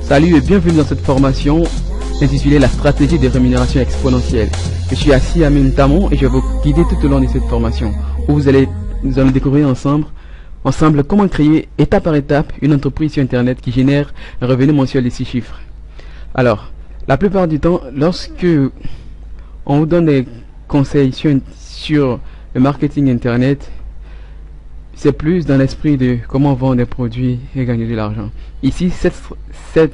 Salut et bienvenue dans cette formation intitulée La stratégie de rémunération exponentielle. Je suis Assis Amin Tamon et je vais vous guider tout au long de cette formation où nous allons découvrir ensemble comment créer étape par étape une entreprise sur internet qui génère un revenu mensuel de 6 chiffres. Alors, la plupart du temps, lorsque on vous donne des conseils sur le marketing internet, c'est plus dans l'esprit de comment vendre des produits et gagner de l'argent. Ici, cette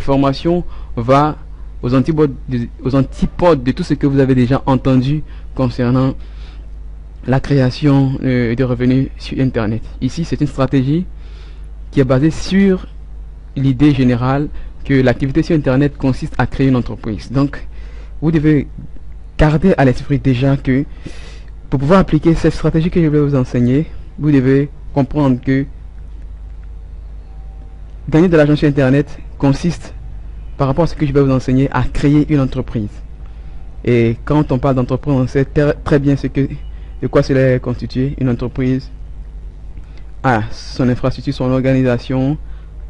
formation va aux antipodes de tout ce que vous avez déjà entendu concernant la création de revenus sur internet. Ici, c'est une stratégie qui est basée sur l'idée générale que l'activité sur internet consiste à créer une entreprise. Donc, vous devez garder à l'esprit déjà que pour pouvoir appliquer cette stratégie que je vais vous enseigner, vous devez comprendre que gagner de l'argent sur internet consiste, par rapport à ce que je vais vous enseigner, à créer une entreprise. Et quand on parle d'entreprise, on sait très bien de quoi cela est constitué. Une entreprise a son infrastructure, son organisation,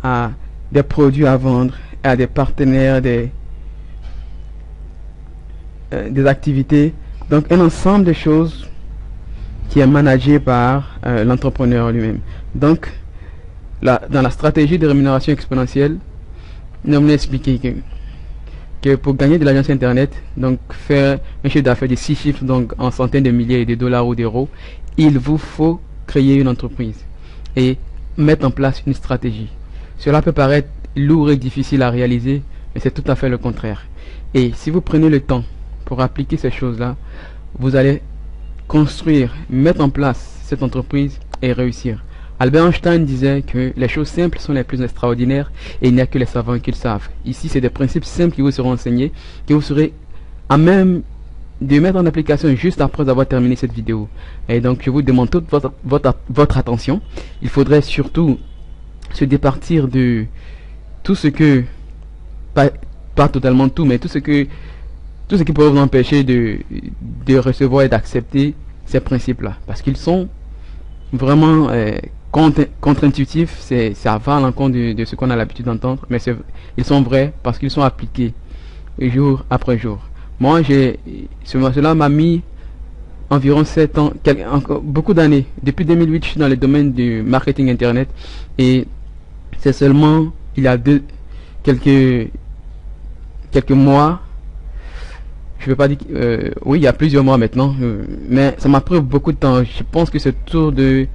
a des produits à vendre, a des partenaires, des activités. Donc un ensemble de choses qui est managé par l'entrepreneur lui-même. Donc, dans la stratégie de rémunération exponentielle, nous allons expliquer que pour gagner de l'argent sur internet, donc faire un chiffre d'affaires de 6 chiffres, donc en centaines de milliers de dollars ou d'euros, il vous faut créer une entreprise et mettre en place une stratégie. Cela peut paraître lourd et difficile à réaliser, mais c'est tout à fait le contraire. Et si vous prenez le temps pour appliquer ces choses-là, vous allez construire, mettre en place cette entreprise et réussir. Albert Einstein disait que les choses simples sont les plus extraordinaires et il n'y a que les savants qui le savent. Ici, c'est des principes simples qui vous seront enseignés, que vous serez à même de mettre en application juste après avoir terminé cette vidéo. Et donc, je vous demande toute votre attention. Il faudrait surtout se départir de tout ce que, pas totalement tout, mais tout ce qui pourrait vous empêcher de recevoir et d'accepter ces principes-là. Parce qu'ils sont vraiment contre-intuitifs, ça va à l'encontre de ce qu'on a l'habitude d'entendre, mais ils sont vrais parce qu'ils sont appliqués jour après jour. Moi, cela m'a mis environ 7 ans, beaucoup d'années. Depuis 2008, je suis dans le domaine du marketing internet et c'est seulement il y a quelques mois, je ne veux pas dire, oui, il y a plusieurs mois maintenant, mais ça m'a pris beaucoup de temps. Je pense que c'est autour de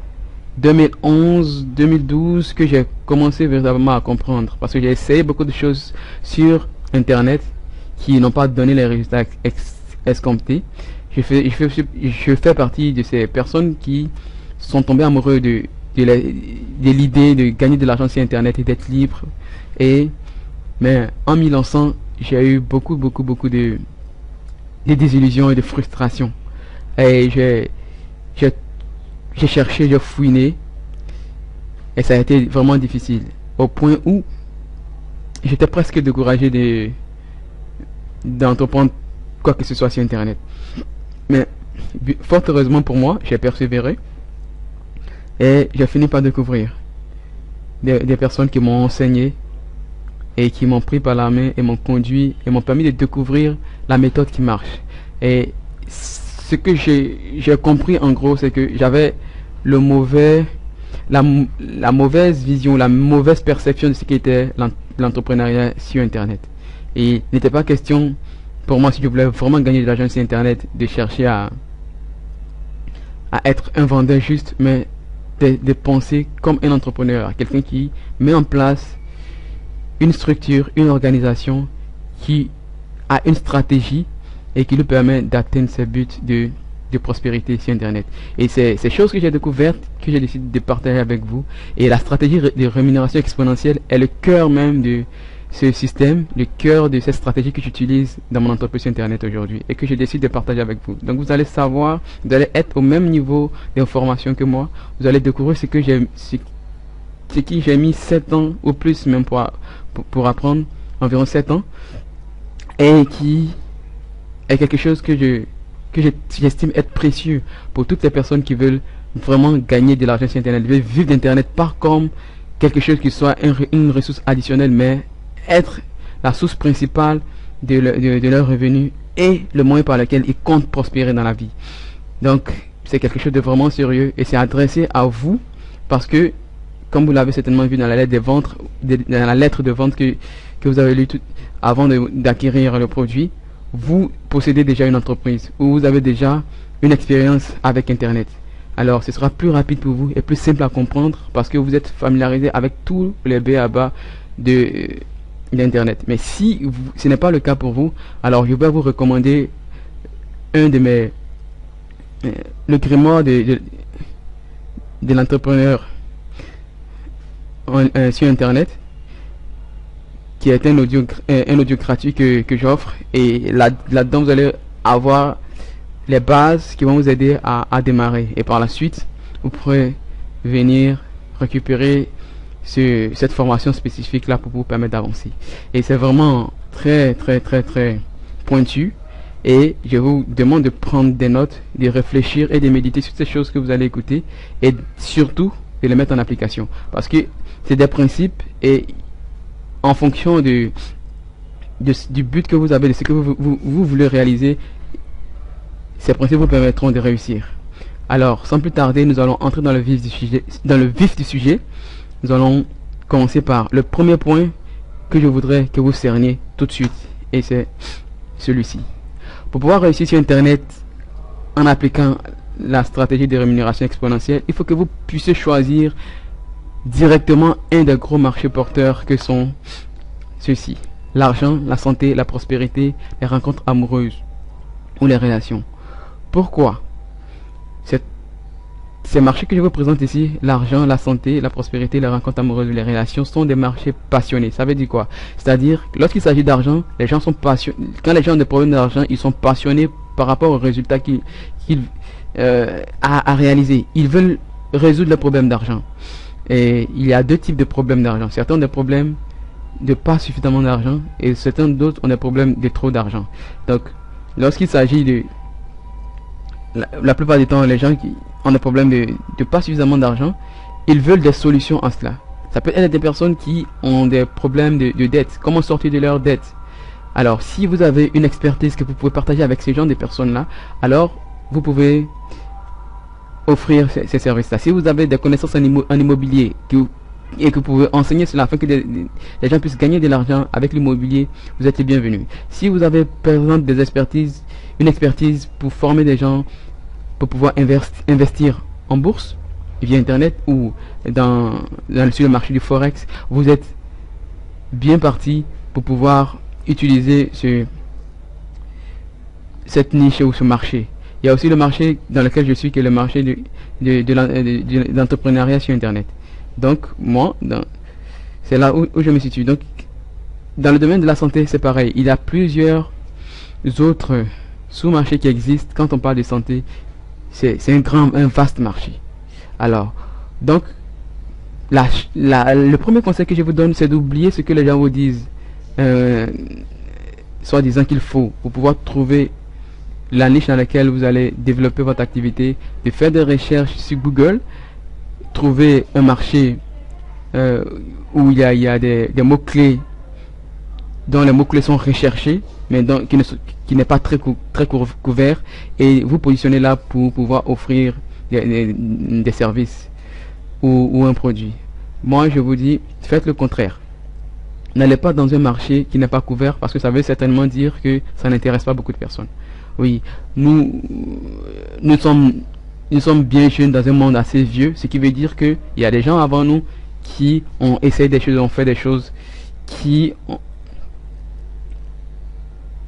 2011, 2012 que j'ai commencé véritablement à comprendre, parce que j'ai essayé beaucoup de choses sur internet qui n'ont pas donné les résultats escomptés. Je fais partie de ces personnes qui sont tombées amoureux de l'idée de gagner de l'argent sur internet et d'être libre. Mais en m'y lançant, j'ai eu beaucoup de désillusions et de frustrations. Et j'ai cherché, j'ai fouiné, et ça a été vraiment difficile, au point où j'étais presque découragé d'entreprendre quoi que ce soit sur internet. Mais fort heureusement pour moi, j'ai persévéré et j'ai fini par découvrir des personnes qui m'ont enseigné et qui m'ont pris par la main et m'ont conduit et m'ont permis de découvrir la méthode qui marche. Et ce que j'ai compris en gros, c'est que j'avais la mauvaise vision, la mauvaise perception de ce qu'était l'entrepreneuriat sur internet. Et il n'était pas question pour moi, si je voulais vraiment gagner de l'argent sur internet, de chercher à être un vendeur juste, mais de penser comme un entrepreneur, quelqu'un qui met en place une structure, une organisation qui a une stratégie et qui lui permet d'atteindre ses buts de prospérité sur internet. Et c'est ces choses que j'ai découvertes que j'ai décidé de partager avec vous. Et la stratégie de rémunération exponentielle est le cœur même de ce système, le cœur de cette stratégie que j'utilise dans mon entreprise sur internet aujourd'hui et que je décide de partager avec vous. Donc vous allez savoir, vous allez être au même niveau d'information que moi, vous allez découvrir ce qui j'ai mis 7 ans ou plus même pour apprendre, environ 7 ans, et qui est quelque chose que j'estime être précieux pour toutes les personnes qui veulent vraiment gagner de l'argent sur internet, veulent vivre d'internet pas comme quelque chose qui soit une ressource additionnelle, mais être la source principale de leurs revenus et le moyen par lequel ils comptent prospérer dans la vie. Donc, c'est quelque chose de vraiment sérieux et c'est adressé à vous parce que, comme vous l'avez certainement vu dans la lettre de vente que vous avez lu avant d'acquérir le produit, vous possédez déjà une entreprise ou vous avez déjà une expérience avec Internet. Alors, ce sera plus rapide pour vous et plus simple à comprendre parce que vous êtes familiarisé avec tous les b.a.-ba d'Internet. Mais si ce n'est pas le cas pour vous, alors je vais vous recommander un de mes le grimoire de l'entrepreneur sur Internet, qui est un audio gratuit que j'offre, et là-dedans vous allez avoir les bases qui vont vous aider à démarrer, et par la suite vous pourrez venir récupérer cette formation spécifique là pour vous permettre d'avancer. Et c'est vraiment très pointu, et je vous demande de prendre des notes, de réfléchir et de méditer sur ces choses que vous allez écouter, et surtout de les mettre en application, parce que c'est des principes, et en fonction du but que vous avez, de ce que vous voulez réaliser, ces principes vous permettront de réussir. Alors, sans plus tarder, nous allons entrer dans le vif du sujet. Nous allons commencer par le premier point que je voudrais que vous cerniez tout de suite, et c'est celui-ci. Pour pouvoir réussir sur Internet en appliquant la stratégie de rémunération exponentielle, il faut que vous puissiez choisir directement un des gros marchés porteurs que sont ceux-ci: l'argent, la santé, la prospérité, les rencontres amoureuses ou les relations. Pourquoi? Ces marchés que je vous présente ici, l'argent, la santé, la prospérité, les rencontres amoureuses ou les relations, sont des marchés passionnés. Ça veut dire quoi? C'est-à-dire, lorsqu'il s'agit d'argent, les gens sont passionnés. Quand les gens ont des problèmes d'argent, ils sont passionnés par rapport aux résultats qu'ils à réaliser. Ils veulent résoudre les problèmes d'argent. Et il y a deux types de problèmes d'argent. Certains ont des problèmes de pas suffisamment d'argent, et certains d'autres ont des problèmes de trop d'argent. Donc, lorsqu'il s'agit de la plupart du temps, les gens qui ont des problèmes de pas suffisamment d'argent, ils veulent des solutions à cela. Ça peut être des personnes qui ont des problèmes de dette. Comment sortir de leurs dettes? Alors, si vous avez une expertise que vous pouvez partager avec ces gens de personnes-là, alors vous pouvez offrir ces services-là. Si vous avez des connaissances en immobilier et que vous pouvez enseigner cela afin que les gens puissent gagner de l'argent avec l'immobilier, vous êtes les bienvenus. Si vous avez par exemple une expertise pour former des gens pour pouvoir investir en bourse via Internet ou sur le marché du Forex, vous êtes bien parti pour pouvoir utiliser cette niche ou ce marché. Il y a aussi le marché dans lequel je suis, qui est le marché de l'entrepreneuriat sur Internet. Donc, moi, c'est là où je me situe. Donc, dans le domaine de la santé, c'est pareil. Il y a plusieurs autres sous-marchés qui existent. Quand on parle de santé, c'est un vaste marché. Alors, donc, le premier conseil que je vous donne, c'est d'oublier ce que les gens vous disent, soit disant qu'il faut, pour pouvoir trouver la niche dans laquelle vous allez développer votre activité, de faire des recherches sur Google, trouver un marché où il y a des mots-clés, dont les mots-clés sont recherchés, mais qui n'est pas très couvert, et vous positionnez là pour pouvoir offrir des services ou un produit. Moi, je vous dis, faites le contraire. N'allez pas dans un marché qui n'est pas couvert, parce que ça veut certainement dire que ça n'intéresse pas beaucoup de personnes. Oui, nous sommes bien jeunes dans un monde assez vieux, ce qui veut dire qu'il y a des gens avant nous qui ont essayé des choses, ont fait des choses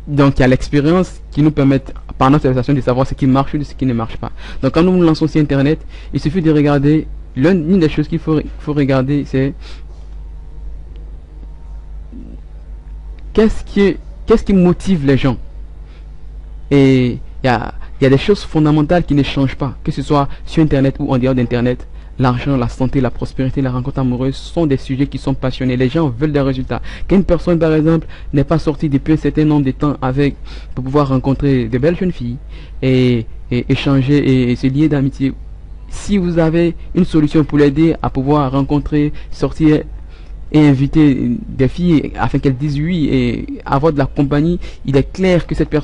donc il y a l'expérience qui nous permet, par notre observation, de savoir ce qui marche ou ce qui ne marche pas. Donc quand nous nous lançons sur Internet, il suffit de regarder, l'une des choses qu'il faut regarder, c'est qu'est-ce qui motive les gens. Et il y a des choses fondamentales qui ne changent pas, que ce soit sur Internet ou en dehors d'Internet. L'argent, la santé, la prospérité, la rencontre amoureuse sont des sujets qui sont passionnés. Les gens veulent des résultats. Qu'une personne, par exemple, n'est pas sortie depuis un certain nombre de temps pour pouvoir rencontrer de belles jeunes filles et échanger et se lier d'amitié. Si vous avez une solution pour l'aider à pouvoir rencontrer, sortir et inviter des filles afin qu'elles disent oui et avoir de la compagnie, il est clair que cette personne